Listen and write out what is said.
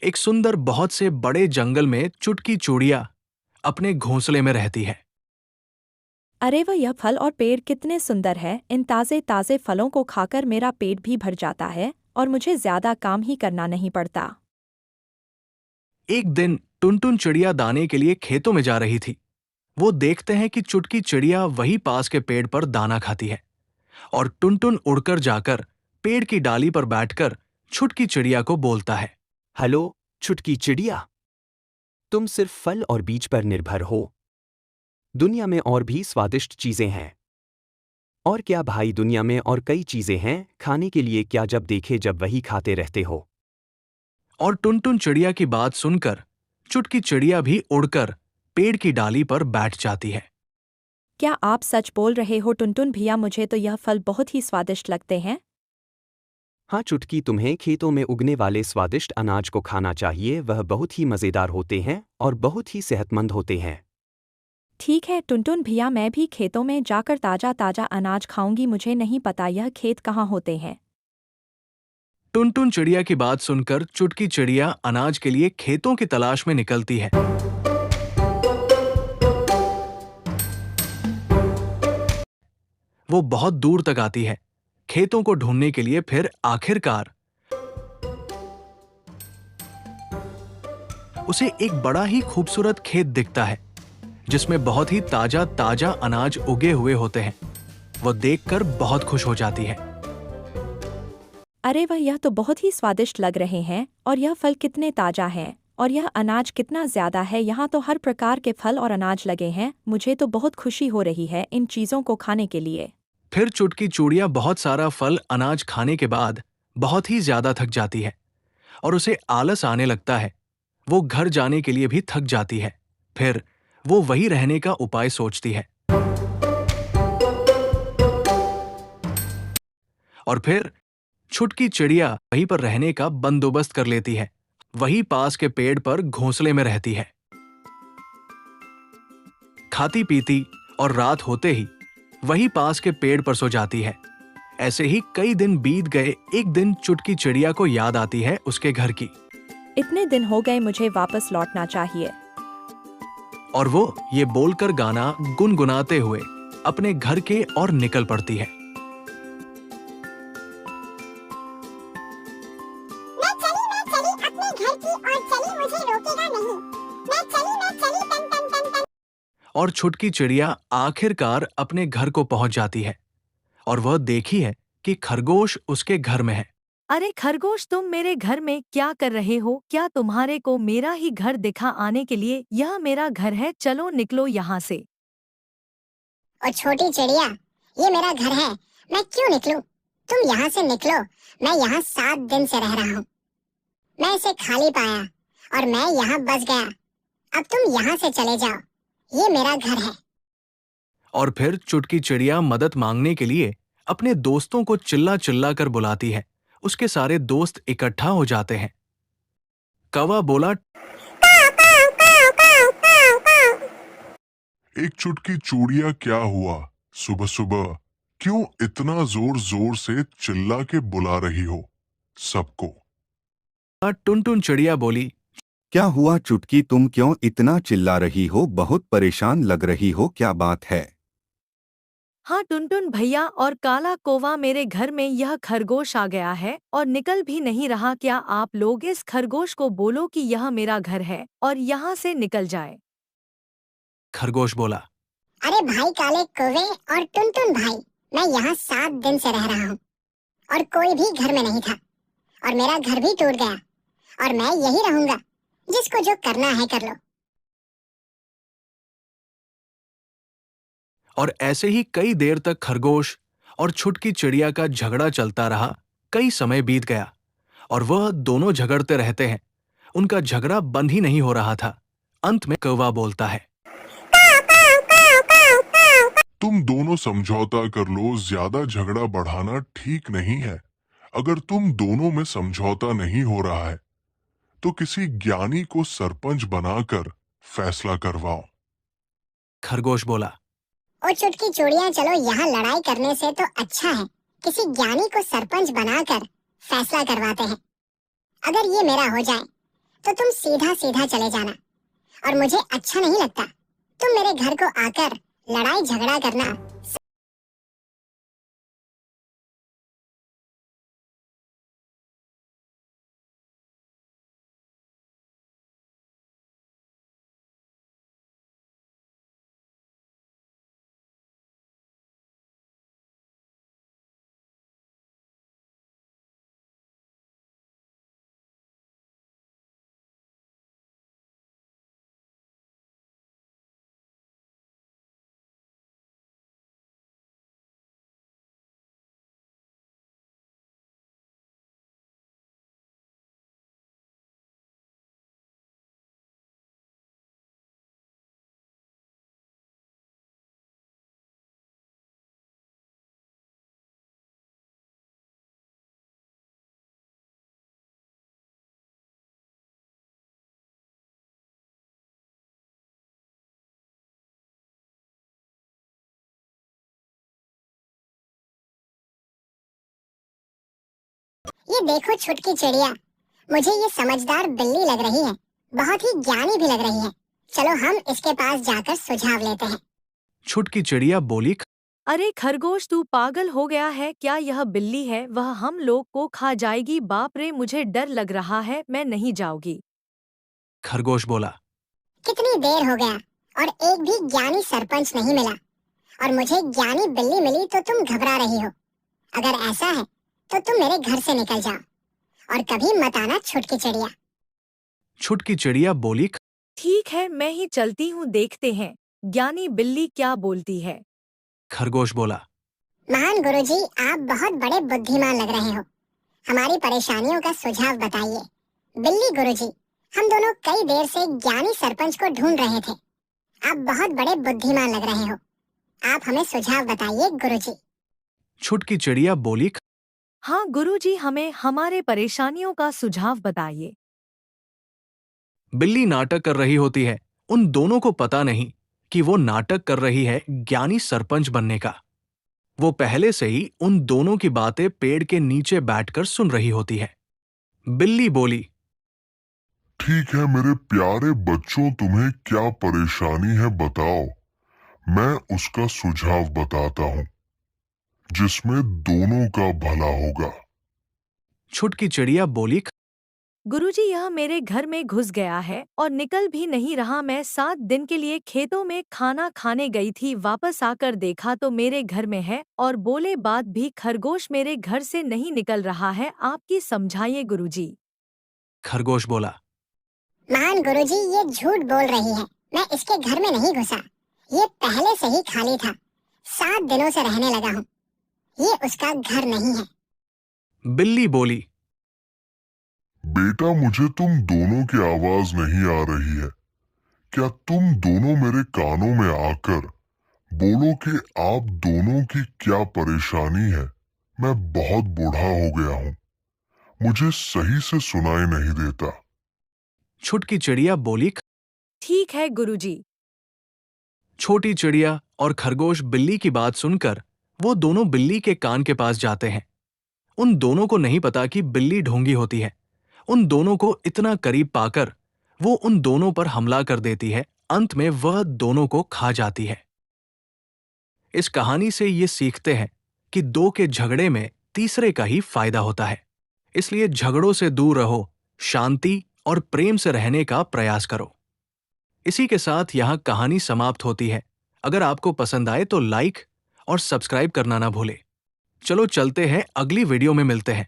एक सुंदर बहुत से बड़े जंगल में चुटकी चूड़िया अपने घोंसले में रहती है। अरे वह यह फल और पेड़ कितने सुंदर है। इन ताज़े ताज़े फलों को खाकर मेरा पेट भी भर जाता है और मुझे ज्यादा काम ही करना नहीं पड़ता। एक दिन टुनटुन चिड़िया दाने के लिए खेतों में जा रही थी। वो देखते हैं कि चुटकी चिड़िया वही पास के पेड़ पर दाना खाती है और टुनटुन उड़कर जाकर पेड़ की डाली पर बैठकर छुटकी चिड़िया को बोलता है। हेलो छुटकी चिड़िया, तुम सिर्फ फल और बीज पर निर्भर हो। दुनिया में और भी स्वादिष्ट चीजें हैं। और क्या भाई, दुनिया में और कई चीजें हैं खाने के लिए, क्या जब देखे जब वही खाते रहते हो। और टुनटुन चिड़िया की बात सुनकर चुटकी चिड़िया भी उड़कर पेड़ की डाली पर बैठ जाती है। क्या आप सच बोल रहे हो टुनटुन भैया? मुझे तो यह फल बहुत ही स्वादिष्ट लगते हैं। हाँ चुटकी, तुम्हें खेतों में उगने वाले स्वादिष्ट अनाज को खाना चाहिए। वह बहुत ही मज़ेदार होते हैं और बहुत ही सेहतमंद होते हैं। ठीक है टुनटुन भैया, मैं भी खेतों में जाकर ताज़ा ताज़ा अनाज खाऊंगी। मुझे नहीं पता यह खेत कहाँ होते हैं। टुनटुन चिड़िया की बात सुनकर चुटकी चिड़िया अनाज के लिए खेतों की तलाश में निकलती है। वो बहुत दूर तक आती है खेतों को ढूंढने के लिए। फिर आखिरकार उसे एक बड़ा ही खूबसूरत खेत दिखता है जिसमें बहुत ही ताजा ताजा अनाज उगे हुए होते हैं। वो देखकर बहुत खुश हो जाती है। अरे वह यह तो बहुत ही स्वादिष्ट लग रहे हैं और यह फल कितने ताज़ा हैं और यह अनाज कितना ज़्यादा है। यहाँ तो हर प्रकार के फल और अनाज लगे हैं। मुझे तो बहुत खुशी हो रही है इन चीज़ों को खाने के लिए। फिर चुटकी चूड़िया बहुत सारा फल अनाज खाने के बाद बहुत ही ज्यादा थक जाती है और उसे आलस आने लगता है। वो घर जाने के लिए भी थक जाती है। फिर वो वहीं रहने का उपाय सोचती है और फिर छुटकी चिड़िया वहीं पर रहने का बंदोबस्त कर लेती है। वहीं पास के पेड़ पर घोंसले में रहती है, खाती पीती और रात होते ही वहीं पास के पेड़ पर सो जाती है। ऐसे ही कई दिन बीत गए। एक दिन चुटकी चिड़िया को याद आती है उसके घर की। इतने दिन हो गए, मुझे वापस लौटना चाहिए। और वो ये बोलकर गाना गुनगुनाते हुए अपने घर के और निकल पड़ती है। मैं चली अपने घर की और चली, मुझे रोकेगा नहीं। मैं चली टन टन टन टन। और छुटकी चिड़िया आखिरकार अपने घर को पहुंच जाती है और वह देखी है कि खरगोश उसके घर में है। अरे खरगोश, तुम मेरे घर में क्या कर रहे हो? क्या तुम्हारे को मेरा ही घर दिखा आने के लिए? यह मेरा घर है, चलो निकलो यहाँ से। और छोटी चिड़िया, ये मेरा घर है, मैं क्यों निकलूं? तुम यहाँ से निकलो। मैं यहाँ 7 दिन से रह रहा हूँ। मैं इसे खाली पाया और मैं यहाँ बस गया। अब तुम यहाँ से चले जाओ, ये मेरा घर है। और फिर चुटकी चिड़िया मदद मांगने के लिए अपने दोस्तों को चिल्ला चिल्ला कर बुलाती है। उसके सारे दोस्त इकट्ठा हो जाते हैं। कौवा बोला, एक चुटकी चूड़िया, क्या हुआ? सुबह सुबह क्यों इतना जोर जोर से चिल्ला के बुला रही हो सबको? टुनटुन चिड़िया बोली, क्या हुआ चुटकी, तुम क्यों इतना चिल्ला रही हो? बहुत परेशान लग रही हो, क्या बात है? हाँ टुनटुन भैया और काला कौवा, मेरे घर में यह खरगोश आ गया है और निकल भी नहीं रहा। क्या आप लोग इस खरगोश को बोलो कि यह मेरा घर है और यहाँ से निकल जाए। खरगोश बोला, अरे भाई काले कौवे और टुनटुन भाई, मैं यहाँ 7 दिन से रह रहा हूँ और कोई भी घर में नहीं था और मेरा घर भी टूट गया और मैं यही रहूंगा। जिसको जो करना है कर लो। और ऐसे ही कई देर तक खरगोश और छुटकी चिड़िया का झगड़ा चलता रहा। कई समय बीत गया और वह दोनों झगड़ते रहते हैं। उनका झगड़ा बंद ही नहीं हो रहा था। अंत में कौवा बोलता है, तुम दोनों समझौता कर लो, ज्यादा झगड़ा बढ़ाना ठीक नहीं है। अगर तुम दोनों में समझौता नहीं हो रहा है तो किसी ज्ञानी को सरपंच बनाकर फैसला करवाओ। खरगोश बोला, ओ चुटकी चूड़ियां, चलो यहाँ लड़ाई करने से तो अच्छा है किसी ज्ञानी को सरपंच बनाकर फैसला करवाते हैं। अगर ये मेरा हो जाए तो तुम सीधा सीधा चले जाना, और मुझे अच्छा नहीं लगता तुम मेरे घर को आकर लड़ाई झगड़ा करना। ये देखो छुटकी चिड़िया, मुझे ये समझदार बिल्ली लग रही है, बहुत ही ज्ञानी भी लग रही है। चलो हम इसके पास जाकर सुझाव लेते हैं। छुटकी चिड़िया बोली, अरे खरगोश, तू पागल हो गया है क्या? यह बिल्ली है, वह हम लोग को खा जाएगी। बाप रे, मुझे डर लग रहा है, मैं नहीं जाऊंगी। खरगोश बोला, कितनी देर हो गया और एक भी ज्ञानी सरपंच नहीं मिला, और मुझे ज्ञानी बिल्ली मिली तो तुम घबरा रही हो। अगर ऐसा है तो तुम मेरे घर से निकल जाओ और कभी मत आना छुटकी चिड़िया। छुटकी चिड़िया बोली, ठीक है, मैं ही चलती हूँ, देखते हैं ज्ञानी बिल्ली क्या बोलती है। खरगोश बोला, महान गुरुजी, आप बहुत बड़े बुद्धिमान लग रहे हो, हमारी परेशानियों का सुझाव बताइए। बिल्ली गुरुजी, हम दोनों कई देर से ज्ञानी सरपंच को ढूंढ रहे थे। आप बहुत बड़े बुद्धिमान लग रहे हो, आप हमें सुझाव बताइए गुरुजी। छुटकी चिड़िया बोली, हाँ गुरुजी, हमें हमारे परेशानियों का सुझाव बताइए। बिल्ली नाटक कर रही होती है। उन दोनों को पता नहीं कि वो नाटक कर रही है ज्ञानी सरपंच बनने का। वो पहले से ही उन दोनों की बातें पेड़ के नीचे बैठकर सुन रही होती है। बिल्ली बोली, ठीक है मेरे प्यारे बच्चों, तुम्हें क्या परेशानी है बताओ, मैं उसका सुझाव बताता हूँ जिसमें दोनों का भला होगा। छुटकी चिड़िया बोली, गुरुजी, यह मेरे घर में घुस गया है और निकल भी नहीं रहा। मैं 7 दिन के लिए खेतों में खाना खाने गई थी, वापस आकर देखा तो मेरे घर में है, और बोले बाद भी खरगोश मेरे घर से नहीं निकल रहा है। आपकी समझाइए गुरुजी। खरगोश बोला, महान गुरुजी, ये झूठ बोल रही है, मैं इसके घर में नहीं घुसा, ये पहले से ही खाली था, 7 दिनों से रहने लगा हूँ, ये उसका घर नहीं है। बिल्ली बोली, बेटा मुझे तुम दोनों की आवाज नहीं आ रही है, क्या तुम दोनों मेरे कानों में आकर बोलो कि आप दोनों की क्या परेशानी है। मैं बहुत बूढ़ा हो गया हूँ, मुझे सही से सुनाई नहीं देता। छुटकी चिड़िया बोली, ठीक है गुरुजी। छोटी चिड़िया और खरगोश बिल्ली की बात सुनकर वो दोनों बिल्ली के कान के पास जाते हैं। उन दोनों को नहीं पता कि बिल्ली ढोंगी होती है। उन दोनों को इतना करीब पाकर वो उन दोनों पर हमला कर देती है। अंत में वह दोनों को खा जाती है। इस कहानी से ये सीखते हैं कि दो के झगड़े में तीसरे का ही फायदा होता है। इसलिए झगड़ों से दूर रहो, शांति और प्रेम से रहने का प्रयास करो। इसी के साथ यहां कहानी समाप्त होती है। अगर आपको पसंद आए तो लाइक और सब्सक्राइब करना ना भूले। चलो चलते हैं, अगली वीडियो में मिलते हैं।